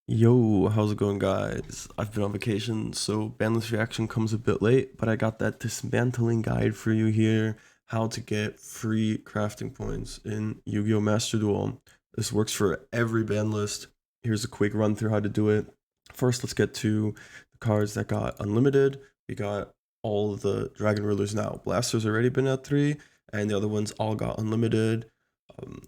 Yo, how's it going, guys? I've been on vacation, so Banlist reaction comes a bit late, but I got that dismantling guide for you here, how to get free crafting points in Yu-Gi-Oh! Master Duel. This works for every ban list. Here's a quick run through how to do it. First, let's get to the cards that got unlimited. We got all of the Dragon Rulers now. Blaster's already been at 3, and the other ones all got unlimited.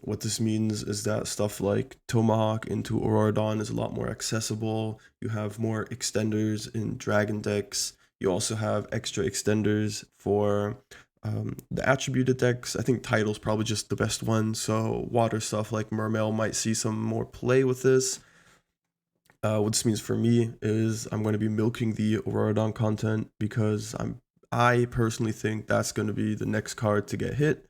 What this means is that stuff like Tomahawk into Aurora Dawn is a lot more accessible. You have more extenders in Dragon decks. You also have extra extenders for the attributed decks. I think Title's probably just the best one, so water stuff like Mermail might see some more play with this. What this means for me is I'm going to be milking the Aurora Dawn content because I personally think that's going to be the next card to get hit.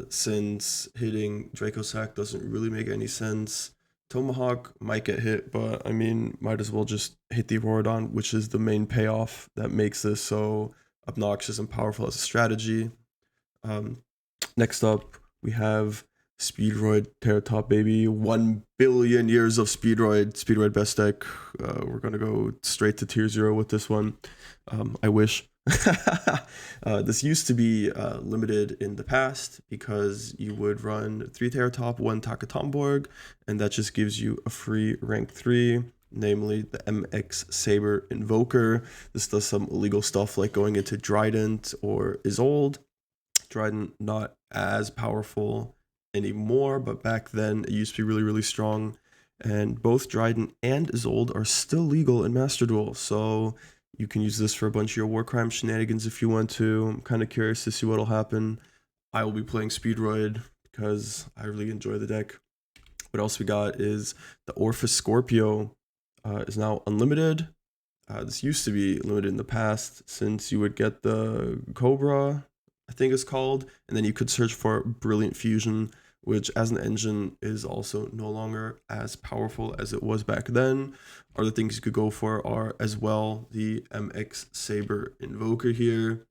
Since hitting Draco Sack doesn't really make any sense. Tomahawk might get hit, but I mean, might as well just hit the Auroradon, which is the main payoff that makes this so obnoxious and powerful as a strategy. Next up, we have Speedroid Terrapower, baby. 1 billion years of Speedroid best deck. We're gonna go straight to tier 0 with this one. I wish. This used to be limited in the past because you would run 3 Terratop, 1 Takatomborg, and that just gives you a free rank 3, namely the MX Saber Invoker. This does some illegal stuff like going into Trident or Isolde. Trident not as powerful anymore, but back then it used to be really strong. And both Trident and Isolde are still legal in Master Duel, so you can use this for a bunch of your war crime shenanigans if you want to. I'm kind of curious to see what'll happen. I will be playing Speedroid because I really enjoy the deck. What else we got is the Orphis Scorpio is now unlimited. This used to be limited in the past since you would get the Cobra, I think it's called, and then you could search for Brilliant Fusion, which as an engine is also no longer as powerful as it was back then. Other things you could go for are as well the MX Saber Invoker here,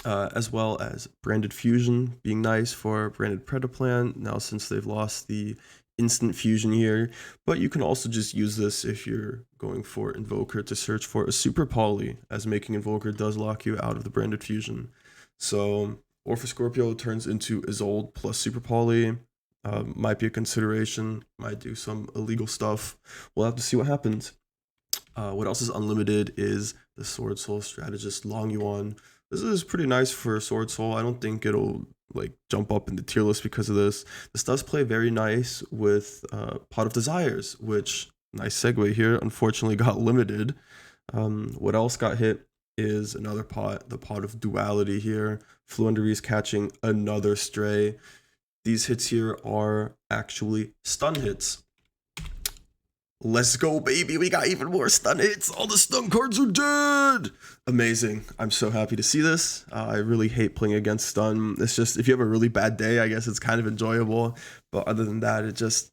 as well as Branded Fusion being nice for Branded Predaplant now since they've lost the instant fusion here. But you can also just use this if you're going for Invoker to search for a Super Poly, as making Invoker does lock you out of the Branded Fusion. So Orphis Scorpio turns into Isolde plus Super Poly. Might be a consideration, might do some illegal stuff. We'll have to see what happens. What else is unlimited is the Sword Soul Strategist Long Yuan. This is pretty nice for Sword Soul. I don't think it'll like jump up in the tier list because of this. This does play very nice with Pot of Desires, which, nice segue here, unfortunately got limited. What else got hit is another pot, the Pot of Duality here. Fluendery is catching another Stray. These hits here are actually stun hits. Let's go, baby. We got even more stun hits. All the stun cards are dead. Amazing. I'm so happy to see this. I really hate playing against stun. It's just, if you have a really bad day, I guess it's kind of enjoyable. But other than that, it just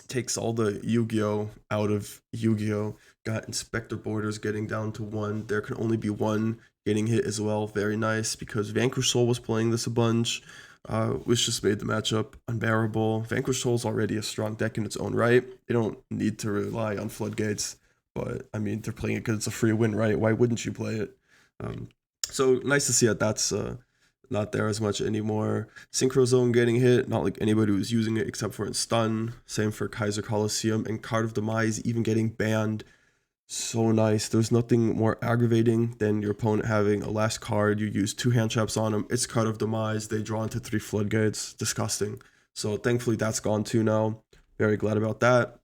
takes all the Yu-Gi-Oh out of Yu-Gi-Oh. Got Inspector Borders getting down to 1. There can only be 1 getting hit as well. Very nice, because Vanquish Soul was playing this a bunch, which just made the matchup unbearable. Vanquish Soul is already a strong deck in its own right. They don't need to rely on floodgates, but I mean, they're playing it because it's a free win, right? Why wouldn't you play it? So nice to see that that's not there as much anymore. Synchro Zone getting hit, not like anybody was using it except for in stun. Same for Kaiser Coliseum, and Card of Demise even getting banned. So nice. There's nothing more aggravating than your opponent having a last card, you use 2 hand traps on them, it's Card of Demise, they draw into 3 floodgates. Disgusting. So thankfully that's gone too now. Very glad about that.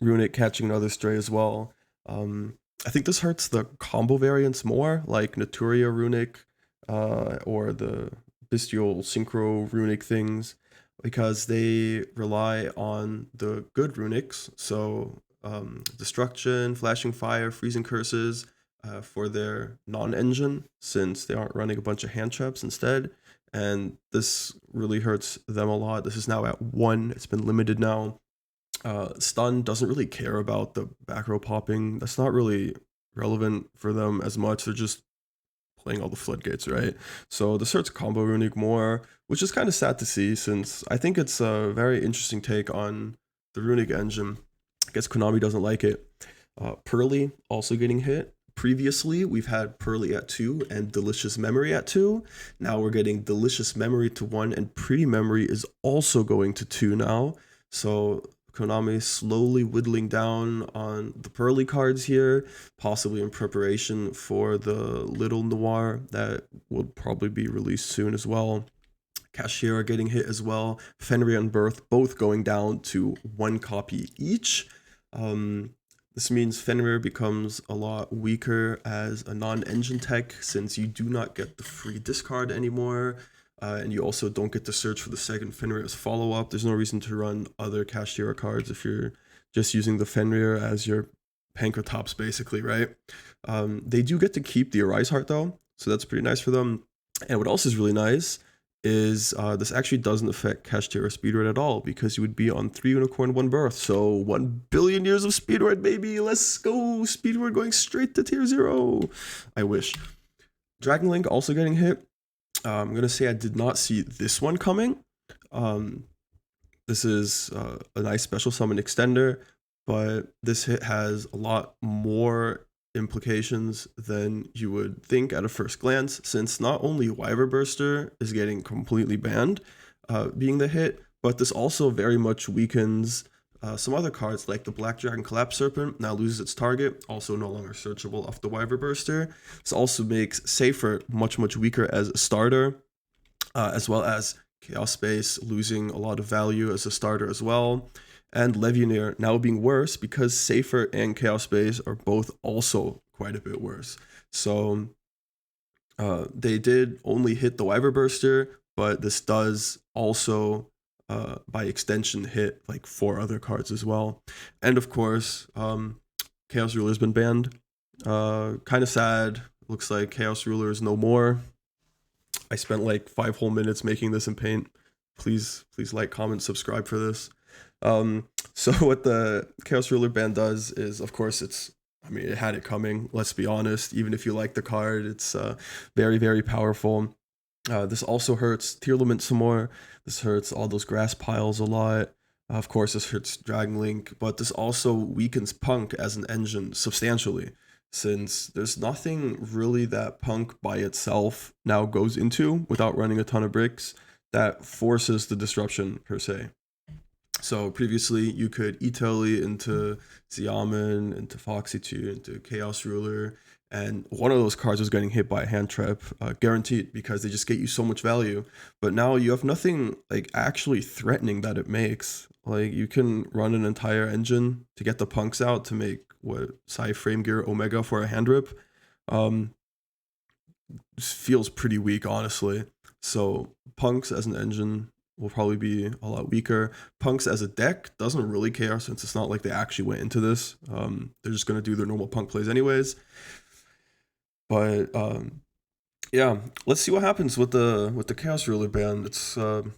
Runic catching another Stray as well. I think this hurts the combo variants more, like Naturia Runic, or the Bestial Synchro Runic things, because they rely on the good Runics. So Destruction, Flashing Fire, Freezing Curses for their non-engine, since they aren't running a bunch of hand traps instead. And this really hurts them a lot. This is now at 1. It's been limited now. Stun doesn't really care about the back row popping. That's not really relevant for them as much. They're just playing all the floodgates, right? So this hurts combo Runic more, which is kind of sad to see, since I think it's a very interesting take on the Runic engine. guess Konami doesn't like it. Pearly also getting hit. Previously, we've had Pearly at 2 and Delicious Memory at 2. Now we're getting Delicious Memory to 1, and Pretty Memory is also going to 2 now. So Konami slowly whittling down on the Pearly cards here, possibly in preparation for the Little Noir that will probably be released soon as well. Kashtira getting hit as well. Fenrir and Birth both going down to 1 copy each. This means Fenrir becomes a lot weaker as a non-engine tech, since you do not get the free discard anymore, and you also don't get to search for the second Fenrir as follow-up. There's no reason to run other Kashtira cards if you're just using the Fenrir as your Pankratops, basically, right? They do get to keep the Arise Heart, though, so that's pretty nice for them. And what else is really nice is this actually doesn't affect Kashtira Speedroid at all, because you would be on 3 Unicorn, 1 Birth. So 1 billion years of Speedroid, baby. Let's go. Speedroid going straight to tier 0. I wish. Dragon Link also getting hit. I'm going to say I did not see this one coming. This is a nice special summon extender, but this hit has a lot more implications than you would think at a first glance, since not only Wyver Burster is getting completely banned, being the hit, but this also very much weakens some other cards like the Black Dragon Collapse Serpent. Now loses its target, also no longer searchable off the Wyver Burster. This also makes Safer much weaker as a starter, as well as Chaos Space losing a lot of value as a starter as well. And Legionnaire now being worse because Safer and Chaos Space are both also quite a bit worse. So they did only hit the Wyver Burster, but this does also, by extension, hit like 4 other cards as well. And of course, Chaos Ruler's been banned. Kind of sad. Looks like Chaos Ruler is no more. I spent like 5 whole minutes making this in Paint. Please like, comment, subscribe for this. So what the Chaos Ruler ban does is, of course, it had it coming, let's be honest. Even if you like the card, it's very powerful. This also hurts Tier Limit some more. This hurts all those grass piles a lot. Of course, this hurts Dragon Link, but this also weakens Punk as an engine substantially, since there's nothing really that Punk by itself now goes into without running a ton of bricks that forces the disruption per se. So previously you could Italy into Xiamen, into Foxy 2, into Chaos Ruler, and one of those cards was getting hit by a hand trap, guaranteed, because they just get you so much value. But now you have nothing like actually threatening that it makes. Like, you can run an entire engine to get the punks out to make what Frame Gear Omega for a hand rip. Feels pretty weak, honestly. So punks as an engine will probably be a lot weaker. Punks as a deck doesn't really care, since it's not like they actually went into this. They're just going to do their normal punk plays anyways. But yeah, let's see what happens with the Chaos Ruler ban. It's going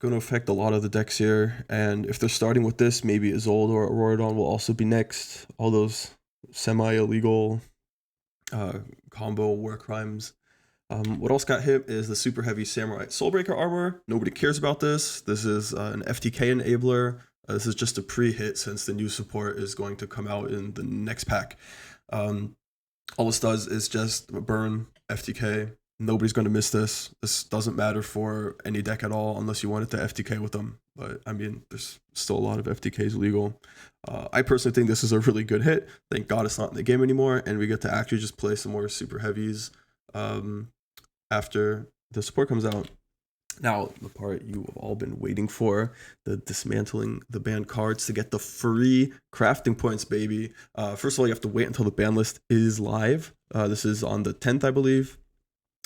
to affect a lot of the decks here, and if they're starting with this, maybe Isolde or Auroradon will also be next. All those semi-illegal combo war crimes. What else got hit is the Superheavy Samurai Soulbreaker armor. Nobody cares about this. This is an FTK enabler. This is just a pre-hit, since the new support is going to come out in the next pack. All this does is just burn FTK. Nobody's going to miss this. This doesn't matter for any deck at all, unless you wanted to FTK with them. But I mean, there's still a lot of FTKs legal. I personally think this is a really good hit. Thank God it's not in the game anymore, and we get to actually just play some more Super Heavies after the support comes out. Now, the part you have all been waiting for, the dismantling the banned cards to get the free crafting points, baby. First of all, you have to wait until the ban list is live. This is on the 10th, I believe.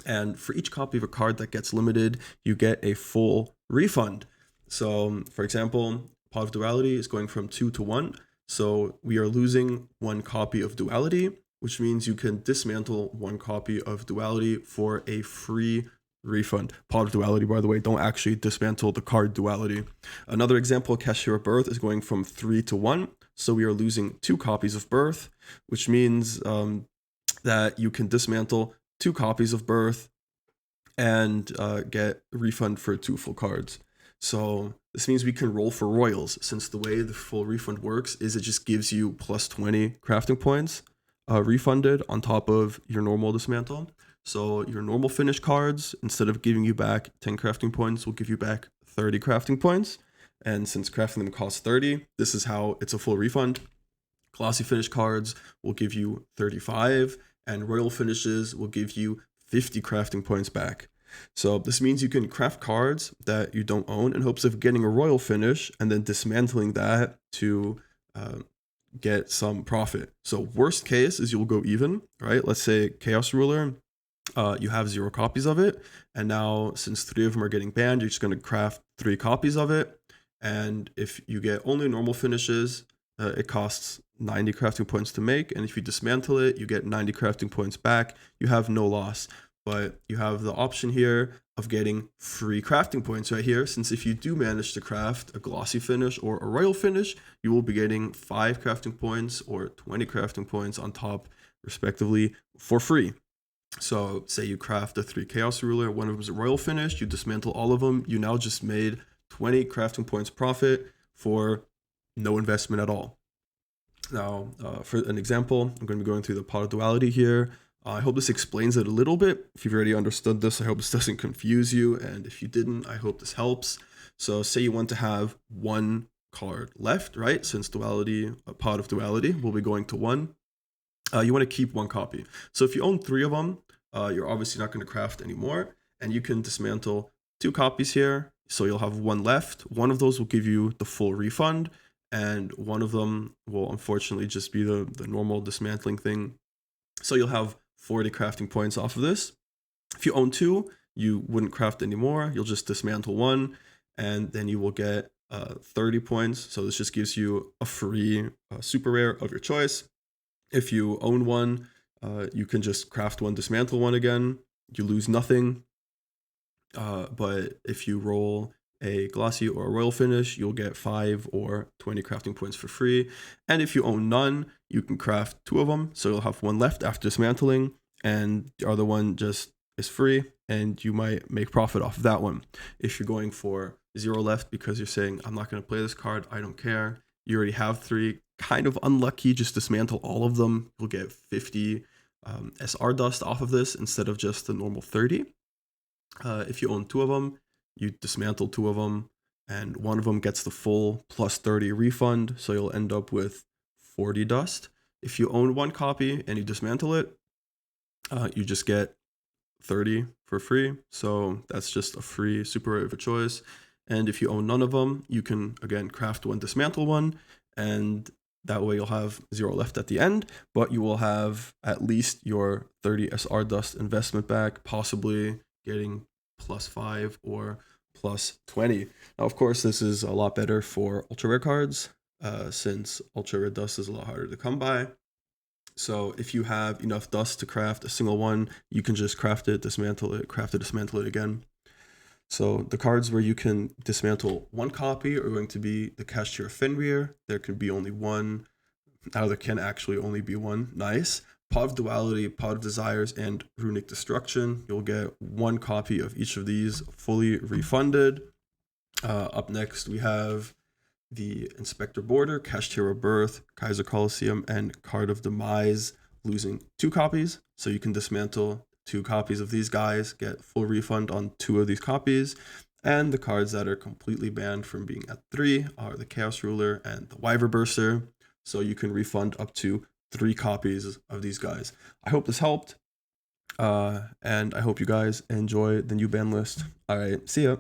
And for each copy of a card that gets limited, you get a full refund. So, for example, Pot of Duality is going from 2 to 1. So we are losing 1 copy of Duality, which means you can dismantle 1 copy of Duality for a free refund. Pot of Duality, by the way, don't actually dismantle the card Duality. Another example, Kashtira Birth is going from 3 to 1. So we are losing 2 copies of Birth, which means that you can dismantle 2 copies of Birth and get a refund for 2 full cards. So this means we can roll for royals, since the way the full refund works is it just gives you plus 20 crafting points refunded on top of your normal dismantle. So your normal finish cards, instead of giving you back 10 crafting points, will give you back 30 crafting points. And since crafting them costs 30, this is how it's a full refund. Glossy finish cards will give you 35, and royal finishes will give you 50 crafting points back. So this means you can craft cards that you don't own in hopes of getting a royal finish and then dismantling that to get some profit. So worst case is you'll go even, right? Let's say Chaos Ruler, you have 0 copies of it, and now since 3 of them are getting banned, you're just going to craft 3 copies of it. And if you get only normal finishes, it costs 90 crafting points to make, and if you dismantle it, you get 90 crafting points back. You have no loss, but you have the option here of getting free crafting points right here, since if you do manage to craft a glossy finish or a royal finish, you will be getting 5 crafting points or 20 crafting points on top, respectively, for free. So say you craft a 3 Chaos Ruler, one of them is a royal finish, you dismantle all of them, you now just made 20 crafting points profit for no investment at all. Now, for an example, I'm going to be going through the pot of duality here. I hope this explains it a little bit. If you've already understood this, I hope this doesn't confuse you. And if you didn't, I hope this helps. So say you want to have 1 card left, right? Since duality, a pot of duality will be going to 1. You want to keep 1 copy. So if you own 3 of them, you're obviously not going to craft anymore. And you can dismantle 2 copies here. So you'll have 1 left. One of those will give you the full refund, and one of them will unfortunately just be the normal dismantling thing. So you'll have 40 crafting points off of this. If you own 2, you wouldn't craft anymore. You'll just dismantle 1, and then you will get 30 points. So this just gives you a free super rare of your choice. If you own 1, you can just craft 1, dismantle 1 again. You lose nothing. But if you roll a glossy or a royal finish, you'll get 5 or 20 crafting points for free. And if you own none, you can craft 2 of them. So you'll have 1 left after dismantling, and the other one just is free, and you might make profit off of that one. If you're going for 0 left because you're saying, I'm not going to play this card, I don't care, you already have 3, kind of unlucky, just dismantle all of them. You'll get 50 SR dust off of this instead of just the normal 30. If you own 2 of them, you dismantle 2 of them, and one of them gets the full plus 30 refund, so you'll end up with 40 dust. If you own 1 copy and you dismantle it, you just get 30 for free, so that's just a free super rare of a choice. And if you own none of them, you can again craft 1, dismantle 1, and that way you'll have 0 left at the end, but you will have at least your 30 SR dust investment back, possibly getting plus 5 or plus 20. Now, of course, this is a lot better for ultra rare cards, since ultra rare dust is a lot harder to come by. So if you have enough dust to craft a single one, you can just craft it, dismantle it, craft it, dismantle it again. So the cards where you can dismantle 1 copy are going to be the Kashtira Fenrir. There can be only 1. Now there can actually only be 1. Nice. Pot of Duality, Pot of Desires, and Runic Destruction. You'll get 1 copy of each of these fully refunded. Up next, we have the Inspector Border, Kashtira Birth, Kaiser Coliseum, and Card of Demise, losing 2 copies. So you can dismantle 2 copies of these guys, get full refund on 2 of these copies. And the cards that are completely banned from being at 3 are the Chaos Ruler and the Wyver Burster. So you can refund up to 3 copies of these guys. I hope this helped, and I hope you guys enjoy the new ban list. All right, see ya.